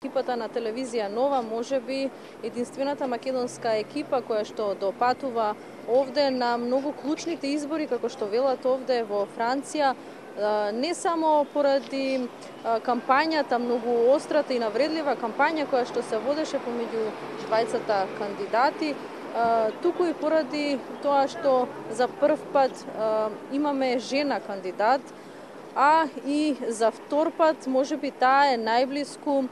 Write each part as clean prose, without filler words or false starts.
Екипата на телевизија Нова, можеби единствената македонска екипа која што допатува овде на многу клучните избори, како што велат овде во Франција, не само поради кампањата, многу острата и навредлива кампања која што се водеше помеѓу двајцата кандидати, туку и поради тоа што за прв пат имаме жена кандидат, а и за втор пат можеби таа е најблиску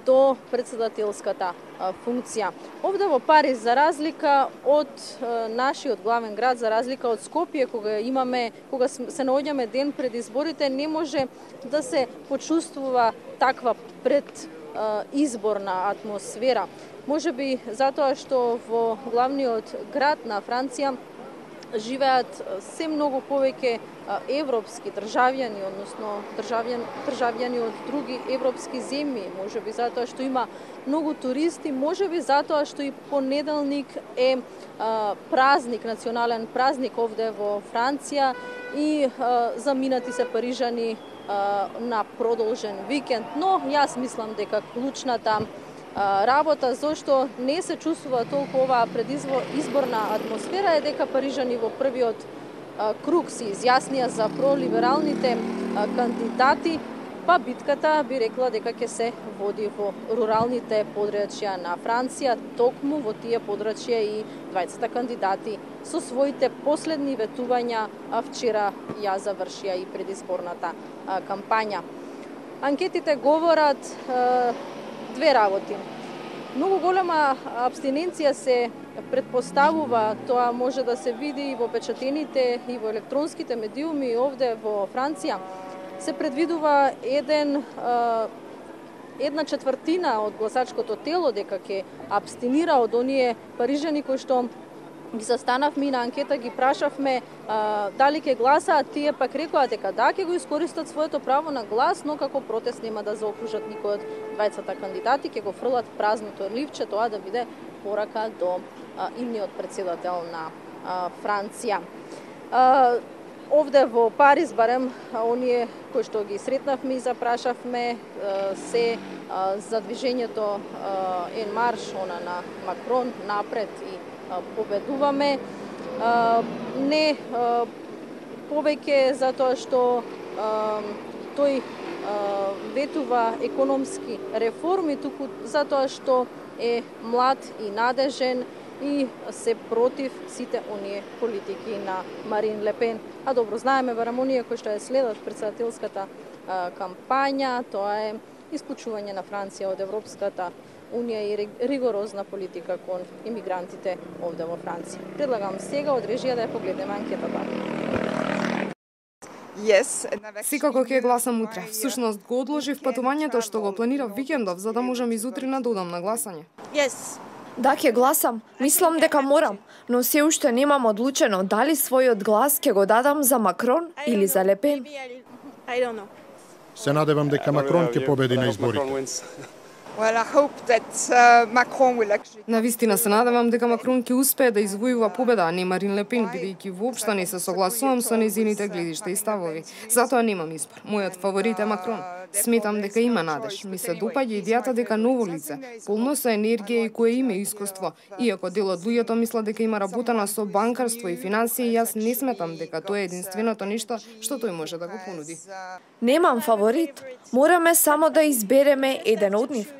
до председателската функција. Овде во Париз, за разлика од нашиот главен град, за разлика од Скопје, кога се наоѓаме ден пред изборите, не може да се почувствува таква предизборна атмосфера. Можеби затоа што во главниот град на Франција живеат се многу повеќе европски државјани, односно државјани од други европски земји, можеби затоа што има многу туристи, можеби затоа што и понеделник е празник, национален празник овде во Франција и заминати се парижани на продолжен викенд, но јас мислам дека клучната работа зашто не се чувствува толку оваа предизборна атмосфера е дека парижани во првиот круг се изјаснија за пролибералните кандидати, па битката би рекла дека ќе се води во руралните подрачја на Франција, токму во тие подрачја и двајцата кандидати со своите последни ветувања вчера ја завршија и предизборната кампања. Анкетите говорат две работи. Многу голема абстиненција се предпоставува, тоа може да се види и во печатените и во електронските медиуми овде во Франција. Се предвидува една четвртина од гласачкото тело дека ќе абстинира од оние парижани кои што ги застанавме и на анкета ги прашавме дали ќе гласаат, тие пак рекоа дека да, ќе го искористат своето право на глас, но како протест нема да заокружат никој од двајцата кандидати, ќе го фрлат празното ливче, тоа да биде порака до идниот председател на Франција. Овде во Париз, барем оние кои што ги сретнавме и запрашавме се за движењето Ен Марш, она на Макрон, напред и победуваме. Не повеќе затоа што тој ветува економски реформи, туку затоа што е млад и надежен и се против сите оние политики на Марин Лепен. А добро знаеме, барем оние кои што ја следат председателската кампања, тоа е исклучување на Франција од Европската Унија и ригорозна политика кон имигрантите овде во Франција. Предлагам сега од режија да ја погледнеме анкетата. Секако ќе гласам утре. Всушност го одложив патувањето што го планирав викендов за да можам изутрина да одам на гласање. Да, ќе гласам. Мислам дека морам, но се уште немам одлучено дали својот глас ќе го дадам за Макрон или за Лепен. Се надевам дека Макрон ќе победи на изборите. Навистина се надевам дека Макрон ќе успее да извојува победа, а не Марин Лепен, бидејќи воопшто не се согласувам со нејзините гледишта и ставови. Затоа немам избор. Мојот фаворит е Макрон. Сметам дека има надеж. Ми се допаѓа идејата дека ново лице, полно со енергија и кое има искуство. Иако дел од луѓето мислат дека има работена со банкарство и финансии, јас не сметам дека тоа е единственото нешто што тој може да го понуди. Немам фаворит. Мораме само да избереме еден од нив.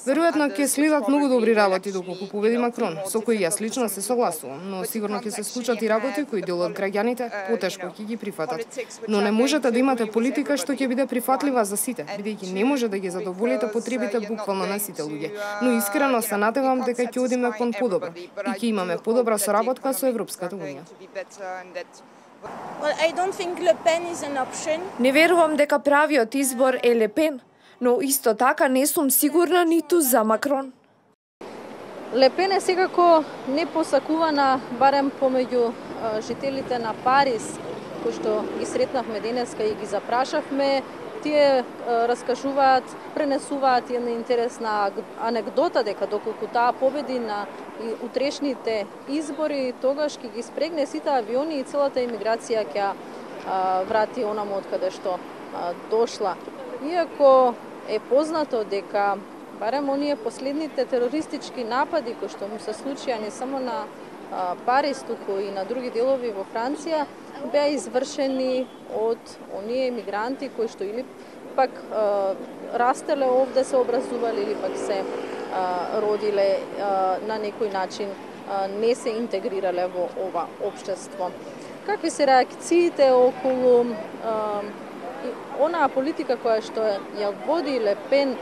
Веројатно ќе следат многу добри работи доколку победи Макрон, со кои јас лично се согласувам, но сигурно ќе се случат и работи кои дел од граѓаните потешко ќе ги прифатат. Но не можете да имате политика што ќе биде прифатлива за сите, бидејќи не може да ги задоволите потребите буквално на сите луѓе. Но искрено се надевам дека ќе одиме кон подобро и ќе имаме подобра соработка со Европската Унија. Не верувам дека правиот избор е Лепен, но исто така не сум сигурна ниту за Макрон. Лепен е секако непосакувана, барем помеѓу жителите на Париз, кои што ги сретнавме денеска и ги запрашавме. Тие раскажуваат, пренесуваат една интересна анекдота дека доколку таа победи на утрешните избори, тогаш ќе ги спрегне сите авиони и целата имиграција ќе врати онамо од каде што дошла. Иако е познато дека барем оние последните терористички напади кои што му се случија не само на Париз, туку и на други делови во Франција, беа извршени од оние емигранти кои што или пак растеле овде, се образувале или пак се родиле на некој начин, не се интегрирале во ова општество. Какви се реакциите околу онаа политика која што ја води Ле Пен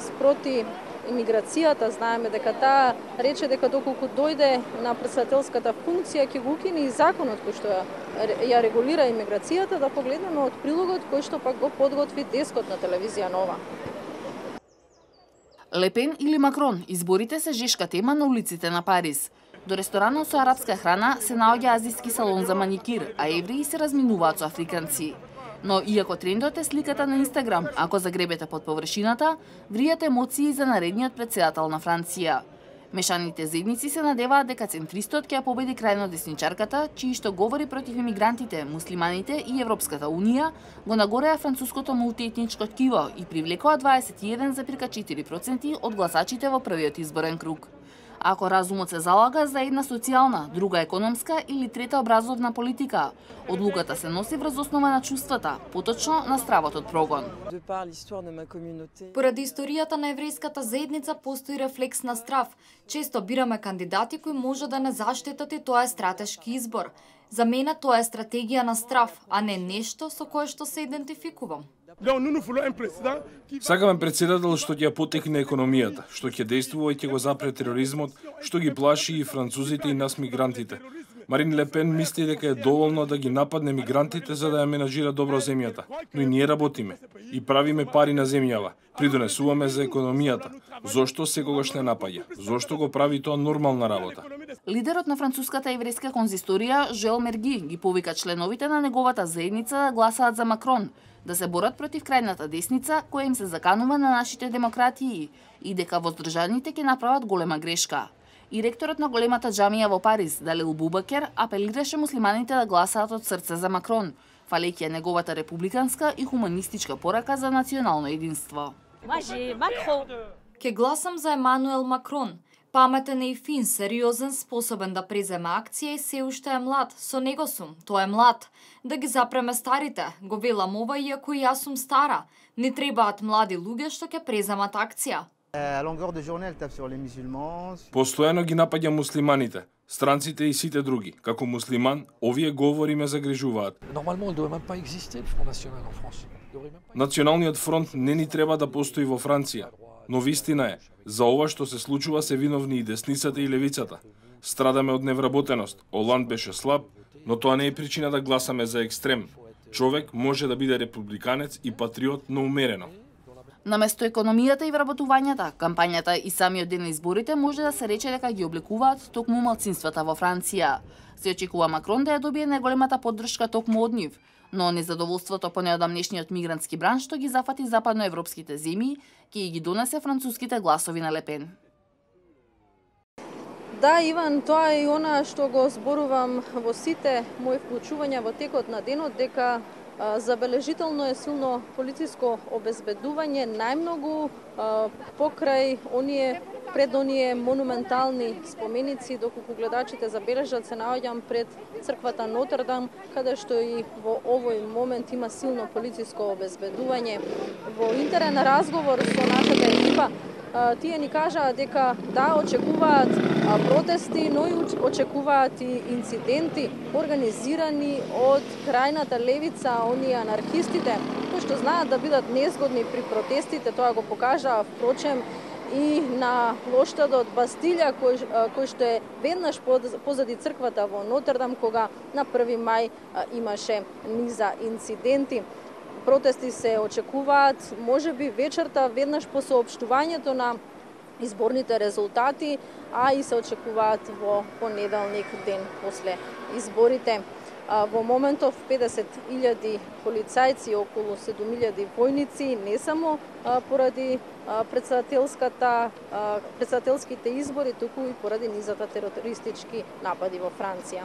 спроти имиграцијата? Знаеме дека таа рече дека доколку дојде на претседателската функција ќе го укине и законот кој што ја регулира имиграцијата, да погледнеме од прилогот кој што пак го подготви дескот на телевизија Нова. Ле Пен или Макрон, изборите се жешка тема на улиците на Париз. До ресторанот со арапска храна се наоѓа азиски салон за маникир, а евреи се разминуваат со африканци. Но иако трендот е сликата на Инстаграм, ако загребете под површината, вријат емоции за наредниот претседател на Франција. Мешаните заедници се надеваат дека центристот ќе ја победи крајно десничарката, чии што говори против имигрантите, муслиманите и Европската Унија, го нагореа француското мултиетничко ткиво и привлекоа 21,4% од гласачите во првиот изборен круг. Ако разумот се залага за една социјална, друга економска или трета образовна политика, одлуката се носи врз основа на чувствата, поточно на стравот од прогон. Поради историјата на еврејската заедница постои рефлекс на страв. Често бираме кандидати кои може да не заштитат и тоа е стратешки избор. За мене тоа е стратегија на страв, а не нешто со кое што се идентификувам. Сакаме председател што ќе ја потекне економијата, што ќе действува и ќе го запре тероризмот, што ги плаши и французите и нас мигрантите. Марин Ле Пен мисли дека е доволно да ги нападне мигрантите за да ја менаџира добро земјата, но и ние работиме и правиме пари на земјава, придонесуваме за економијата. Зошто секогаш не напаѓа? Зошто го прави тоа нормална работа? Лидерот на француската еврејска конзисторија Жоел Мерги ги повика членовите на неговата заедница да гласаат за Макрон, да се борат против крајната десница која им се заканува на нашите демократии и дека воздржаните ќе направат голема грешка. И ректорот на големата џамија во Париз, Далил Бубакер, апелираше муслиманите да гласаат од срце за Макрон, фалејќи неговата републиканска и хуманистичка порака за национално единство. Ке гласам за Емануел Макрон. Паметен е и фин, сериозен, способен да преземе акција и се уште е млад. Со него сум, тој е млад. Да ги запреме старите, го велам ова иако и јас сум стара. Не требаат млади луѓе што ќе преземат акција. Постојано ги напаѓа муслиманите, странците и сите други. Како муслиман, овие говори ме загрижуваат. Националниот фронт не ни треба да постои во Франција. Но вистина е, за ова што се случува се виновни и десницата и левицата. Страдаме од невработеност. Оланд беше слаб, но тоа не е причина да гласаме за екстрем. Човек може да биде републиканец и патриот, но умерено. Наместо економијата и вработувањата, кампањата и самиот ден на изборите може да се рече дека ги облекуваат токму малцинствата во Франција. Се очекува Макрон да ја добие најголемата поддршка токму од нив, но незадоволството по неодамнешниот мигрантски бранш што ги зафати западноевропските земји ќе ги донесе француските гласови на Ле Пен. Да, Иван, тоа е и она што го зборувам во сите мои вклучувања во текот на денот, дека забележително е силно полициско обезбедување, најмногу покрај пред оние монументални споменици, доколку гледачите забележат, се наоѓам пред црквата Нотр-Дам, каде што и во овој момент има силно полициско обезбедување. Во интерен разговор со нашата екипа, тие ни кажаа дека да, очекуваат протести, но и очекуваат и инциденти организирани од крајната левица, оние анархистите, кои што знаат да бидат незгодни при протестите. Тоа го покажаа впрочем и на плоштадот Бастилја, кој што е веднаш позади црквата во Нотр-Дам, кога на 1 мај имаше низа инциденти. Протести се очекуваат, можеби вечерта, веднаш по соопштувањето на изборните резултати, а и се очекуваат во понеделник ден после изборите. Во моментов 50.000 полицајци, околу 7.000 војници, не само поради председателските избори, туку и поради низата терористички напади во Франција.